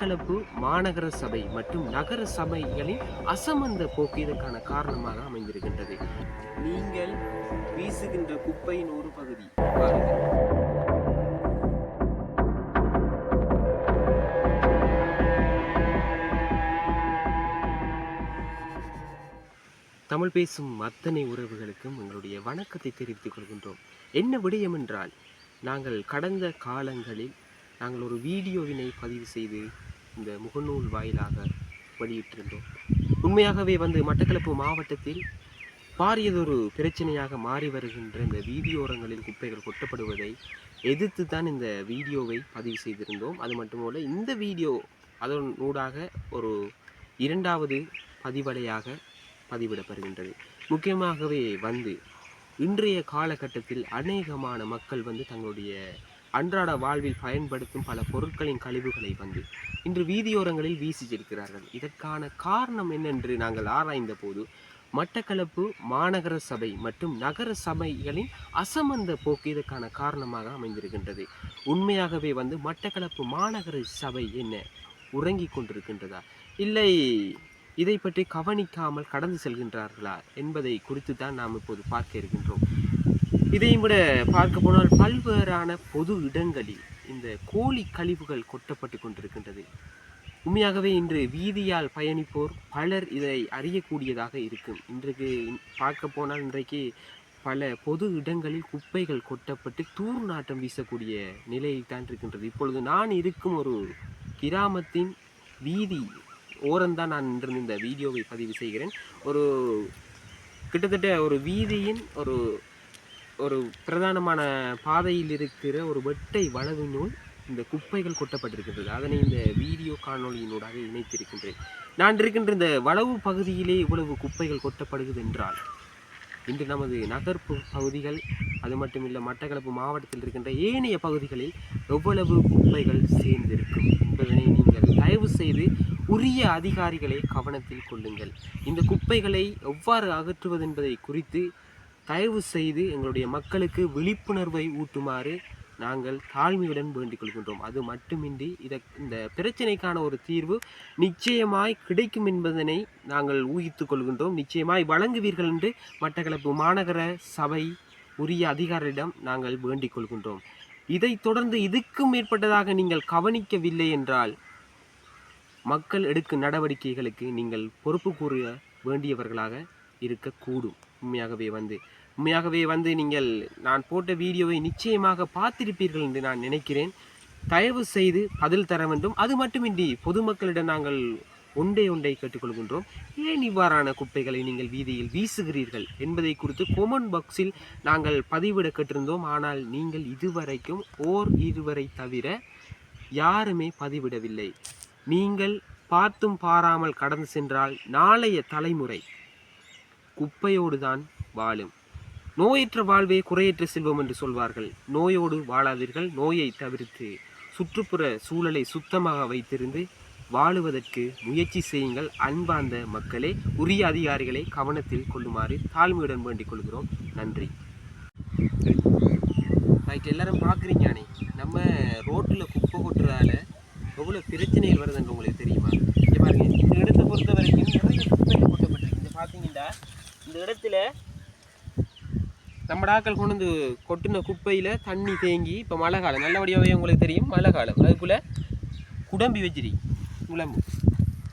கலப்பு மாநகர சபை மற்றும் நகர சபைகளின் அசமந்த போக்கு இதற்கான காரணமாக அமைந்திருக்கின்றது. நீங்கள் வீசுகின்ற குப்பையின் ஒரு பகுதி பாருங்கள். தமிழ் பேசும் அத்தனை உறவுகளுக்கும் எங்களுடைய வணக்கத்தை தெரிவித்துக் கொள்கின்றோம். என்ன விடயம் என்றால், நாங்கள் கடந்த காலங்களில் நாங்கள் ஒரு வீடியோவினை பதிவு செய்து இந்த முகநூல் வாயிலாக வெளியிட்டிருந்தோம். உண்மையாகவே மட்டக்களப்பு மாவட்டத்தில் பாரியதொரு பிரச்சனையாக மாறி வருகின்ற இந்த வீதியோரங்களில் குப்பைகள் கொட்டப்படுவதை எதிர்த்து தான் இந்த வீடியோவை பதிவு செய்திருந்தோம். அது மட்டுமல்ல, இந்த வீடியோ அதனூடாக ஒரு இரண்டாவது பதிவலையாக பதிவிடப்படுகின்றது. முக்கியமாகவே இன்றைய காலகட்டத்தில் அநேகமான மக்கள் தங்களுடைய அன்றாட வாழ்வில் பயன்படுத்தும் பல பொருட்களின் கழிவுகளை இன்று வீதியோரங்களில் வீசி செல்கிறார்கள். இதற்கான காரணம் என்னென்று நாங்கள் ஆராய்ந்த போது மட்டக்களப்பு மாநகர சபை மற்றும் நகர சபைகளின் அசமந்த போக்கு இதற்கான காரணமாக அமைந்திருக்கின்றது. உண்மையாகவே மட்டக்களப்பு மாநகர சபை என்ன உறங்கிக் கொண்டிருக்கின்றதா, இல்லை இதை பற்றி கவனிக்காமல் கடந்து செல்கின்றார்களா என்பதை குறித்து தான் நாம் இப்போது பார்க்க இருக்கின்றோம். இதையும் விட பார்க்க போனால் பல்வேறான பொது இடங்களில் இந்த கோழி கழிவுகள் கொட்டப்பட்டு கொண்டிருக்கின்றது. உண்மையாகவே இன்று வீதியால் பயணிப்போர் பலர் இதை அறியக்கூடியதாக இருக்கும். இன்றைக்கு பார்க்க போனால் இன்றைக்கு பல பொது இடங்களில் குப்பைகள் கொட்டப்பட்டு தூர் நாட்டம் வீசக்கூடிய நிலையில் தான் இருக்கின்றது. இப்பொழுது நான் இருக்கும் ஒரு கிராமத்தின் வீதி ஓரம்தான் நான் இன்று இந்த வீடியோவை பதிவு செய்கிறேன். கிட்டத்தட்ட ஒரு வீதியின் ஒரு பிரதானமான பாதையில் இருக்கிற ஒரு வெட்டை வளவினுள் இந்த குப்பைகள் கொட்டப்பட்டிருக்கின்றது. அதனை இந்த வீடியோ காணொலியினூடாக இணைத்திருக்கின்றேன். நான் இருக்கின்ற இந்த வளவு பகுதியிலே இவ்வளவு குப்பைகள் கொட்டப்படுகிறது என்றால், இன்று நமது நகர்ப்பு பகுதிகள், அது மட்டுமில்லை மட்டக்களப்பு மாவட்டத்தில் இருக்கின்ற ஏனைய பகுதிகளில் எவ்வளவு குப்பைகள் சேர்ந்திருக்கும் என்பதனை நீங்கள் தயவு செய்து உரிய அதிகாரிகளை கவனத்தில் கொள்ளுங்கள். இந்த குப்பைகளை எவ்வாறு அகற்றுவது என்பதை குறித்து தயவு செய்து எங்களுடைய மக்களுக்கு விழிப்புணர்வை ஊட்டுமாறு நாங்கள் தாழ்மையுடன் வேண்டிக் கொள்கின்றோம். அது மட்டுமின்றி இந்த பிரச்சனைக்கான ஒரு தீர்வு நிச்சயமாய் கிடைக்கும் என்பதனை நாங்கள் ஊகித்துக் கொள்கின்றோம். நிச்சயமாய் வழங்குவீர்கள் என்று மட்டக்களப்பு மாநகர சபை உரிய அதிகாரியிடம் நாங்கள் வேண்டிக் கொள்கின்றோம். இதை தொடர்ந்து இதுக்கும் மேற்பட்டதாக நீங்கள் கவனிக்கவில்லை என்றால் மக்கள் எடுக்கும் நடவடிக்கைகளுக்கு நீங்கள் பொறுப்பு கூற வேண்டியவர்களாக இருக்கக்கூடும். உண்மையாகவே நீங்கள் நான் போட்ட வீடியோவை நிச்சயமாக பார்த்திருப்பீர்கள் என்று நான் நினைக்கிறேன். தயவு செய்து பதில் தர வேண்டும். அது மட்டுமின்றி பொதுமக்களிடம் நாங்கள் ஒன்றை கேட்டுக்கொள்கின்றோம். ஏன் இவ்வாறான குப்பைகளை நீங்கள் வீதியில் வீசுகிறீர்கள் என்பதை குறித்து கொமெண்ட் பாக்ஸில் நாங்கள் பதிவிட கேட்டிருந்தோம். ஆனால் நீங்கள் இதுவரைக்கும் இருவரை தவிர யாருமே பதிவிடவில்லை. நீங்கள் பார்த்தும் பாராமல் கடந்து சென்றால் நாளைய தலைமுறை குப்பையோடு தான் வாழும். நோயற்ற வாழ்வே குறையற்ற செல்வம் என்று சொல்வார்கள். நோயோடு வாழாதீர்கள். நோயை தவிர்த்து சுற்றுப்புற சூழலை சுத்தமாக வைத்திருந்து வாழுவதற்கு முயற்சி செய்யுங்கள். அன்பார்ந்த மக்களே, உரிய அதிகாரிகளை கவனத்தில் கொள்ளுமாறு தாழ்மையுடன் வேண்டிக் கொள்கிறோம். நன்றி. எல்லாரும் பார்க்குறீங்க, நம்ம ரோட்டில் குப்பை கொட்டுறதால எவ்வளோ பிரச்சனைகள் வருதுன்னு உங்களுக்கு தெரியுமா? இங்கே பாருங்க, இந்த இடத்தை பொறுத்த வரைக்கும் நிறைய குப்பைகள் கொட்டப்பட்டிருக்கு. இங்கே பார்த்தீங்கன்னா இந்த இடத்துல நம்ம ஆட்கள் கொண்டு வந்து கொட்டின குப்பையில் தண்ணி தேங்கி, இப்போ மழை காலம் நல்லபடியாகவே உங்களுக்கு தெரியும், மழை காலம் அதுக்குள்ளே குடம்பி வச்சிரி குழம்பு.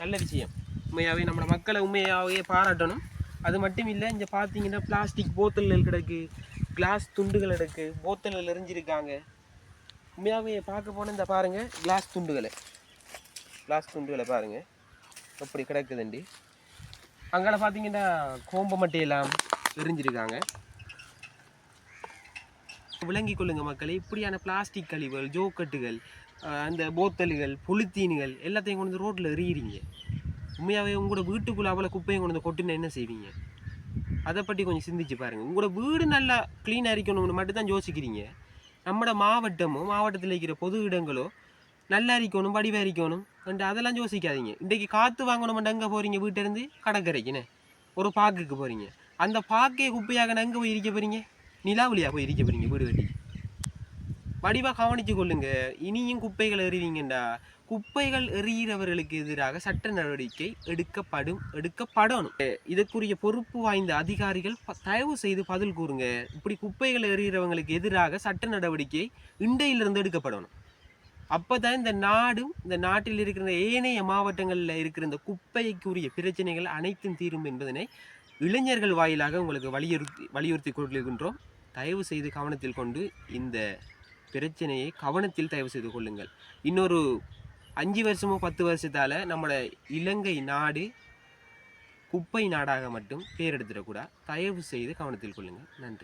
நல்ல விஷயம். உண்மையாகவே நம்ம மக்களை உண்மையாகவே பாராட்டணும். அது மட்டும் இல்லை, இங்கே பார்த்தீங்கன்னா பிளாஸ்டிக் போத்தல்கள் கிடக்கு, கிளாஸ் துண்டுகள் கிடக்கு, போத்தல்கள் எரிஞ்சிருக்காங்க. உண்மையாகவே பார்க்க போனால் இந்த பாருங்கள், கிளாஸ் துண்டுகளை பாருங்கள் எப்படி கிடக்குதுண்டு. அங்கே பார்த்தீங்கன்னா கோம்ப மட்டையெல்லாம் எரிஞ்சிருக்காங்க. விளங்கி கொள்ளுங்க மக்களே, இப்படியான பிளாஸ்டிக் கழிவுகள், ஜோக்கட்டுகள், அந்த போத்தல்கள், பொலித்தீன்கள் எல்லாத்தையும் கொண்டு வந்து ரோட்டில் எறிகிறீங்க. உண்மையாகவே உங்களோட வீட்டுக்குள்ளே அவ்வளோ குப்பையும் கொண்டு வந்து கொட்டுனா என்ன செய்வீங்க? அதை பற்றி கொஞ்சம் சிந்திச்சு பாருங்கள். உங்களோட வீடு நல்லா க்ளீனாக இருக்கணும்னு மட்டும்தான் யோசிக்கிறீங்க. நம்மளோட மாவட்டத்தில் இருக்கிற பொது இடங்களோ நல்லா இருக்கணும், வடிவாக இருக்கணும் அண்ட் அதெல்லாம் யோசிக்காதீங்க. இன்றைக்கு காற்று வாங்கணுமெண்டு எங்கே போகிறீங்க? வீட்டிலேருந்து கடற்கரைக்குன்னு ஒரு பார்க்குக்கு போகிறீங்க. அந்த பார்க்கே குப்பையாக எங்கே போய் இருக்க போகிறீங்க? நிலாவலியாக போய் இருக்க போகிறீங்க வீடு கட்டி. வடிவாக கவனித்து கொள்ளுங்க. இனியும் குப்பைகள் எறிவீங்கண்டா குப்பைகள் எறிகிறவர்களுக்கு எதிராக சட்ட நடவடிக்கை எடுக்கப்படணும். இதற்குரிய பொறுப்பு வாய்ந்த அதிகாரிகள் தயவு செய்து பதில் கூறுங்க. இப்படி குப்பைகள் எறிகிறவங்களுக்கு எதிராக சட்ட நடவடிக்கை இண்டையிலிருந்து எடுக்கப்படணும். அப்போதான் இந்த நாட்டில் இருக்கிற ஏனைய மாவட்டங்களில் இருக்கிற இந்த குப்பைக்குரிய பிரச்சனைகள் அனைத்தும் தீரும் என்பதனை இளைஞர்கள் வாயிலாக உங்களுக்கு வலியுறுத்தி கொள்கின்றோம். தயவு செய்து கவனத்தில் கொண்டு இந்த பிரச்சனையை கவனத்தில் தயவு செய்து கொள்ளுங்கள். இன்னொரு 5 வருஷமோ 10 வருஷத்தால் நம்மளோட இலங்கை நாடு குப்பை நாடாக மட்டும் பேரெடுத்துடக்கூடாது. தயவு செய்து கவனத்தில் கொள்ளுங்கள். நன்றி.